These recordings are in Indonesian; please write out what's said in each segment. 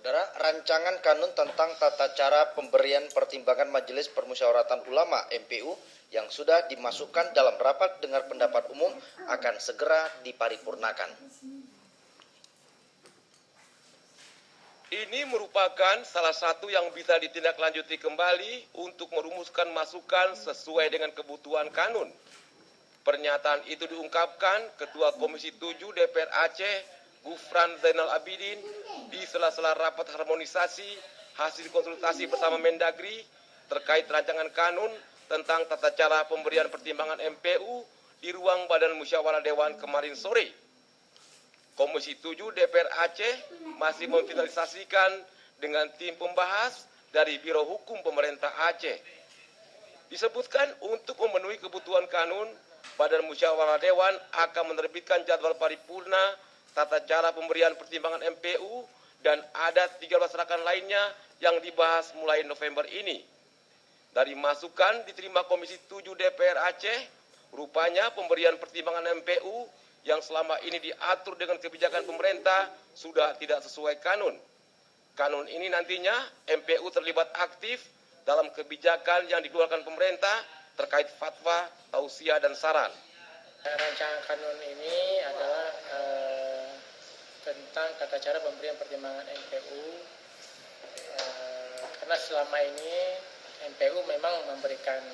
Saudara, rancangan kanun tentang tata cara pemberian pertimbangan Majelis Permusyawaratan Ulama (MPU) yang sudah dimasukkan dalam rapat dengar pendapat umum akan segera diparipurnakan. Ini merupakan salah satu yang bisa ditindaklanjuti kembali untuk merumuskan masukan sesuai dengan kebutuhan kanun. Pernyataan itu diungkapkan Ketua Komisi 7 DPR Aceh, Gufran Zainal Abidin, di sela-sela rapat harmonisasi hasil konsultasi bersama Mendagri terkait rancangan kanun tentang tata cara pemberian pertimbangan MPU di ruang Badan Musyawarah Dewan kemarin sore. Komisi 7 DPR Aceh masih memfinalisasikan dengan tim pembahas dari Biro Hukum Pemerintah Aceh. Disebutkan untuk memenuhi kebutuhan kanun, Badan Musyawarah Dewan akan menerbitkan jadwal paripurna tata cara pemberian pertimbangan MPU dan ada 13 rakan lainnya yang dibahas mulai November ini. Dari masukan diterima Komisi 7 DPR Aceh, rupanya pemberian pertimbangan MPU yang selama ini diatur dengan kebijakan pemerintah sudah tidak sesuai kanun. Kanun ini nantinya MPU terlibat aktif dalam kebijakan yang dikeluarkan pemerintah terkait fatwa, tausiah, dan saran. Rancangan kanun ini adalah tentang tata cara pemberian pertimbangan MPU, karena selama ini MPU memang memberikan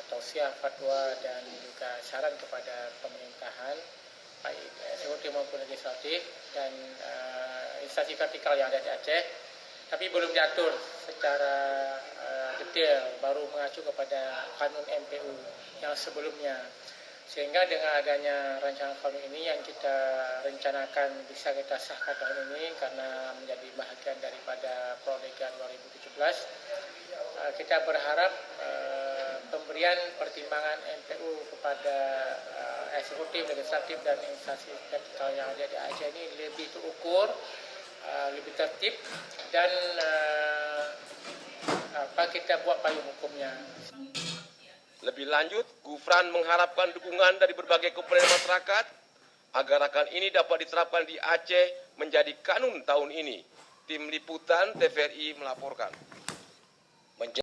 tausiah, fatwa, dan juga saran kepada pemerintahan, baik eksekutif maupun legislatif, dan instansi vertikal yang ada di Aceh, tapi belum diatur secara detail, baru mengacu kepada kanun MPU yang sebelumnya. Sehingga dengan adanya rancangan kanun ini yang kita rencanakan bisa kita sahkan tahun ini karena menjadi bahagian daripada Prolegnas 2017, kita berharap pemberian pertimbangan MPU kepada eksekutif, legislatif, dan instansi vertikal yang ada di Aceh ini lebih terukur, lebih tertib, dan kita buat payung hukumnya. Lebih lanjut, Gufran mengharapkan dukungan dari berbagai komponen masyarakat agar akan ini dapat diterapkan di Aceh menjadi kanun tahun ini. Tim Liputan TVRI melaporkan.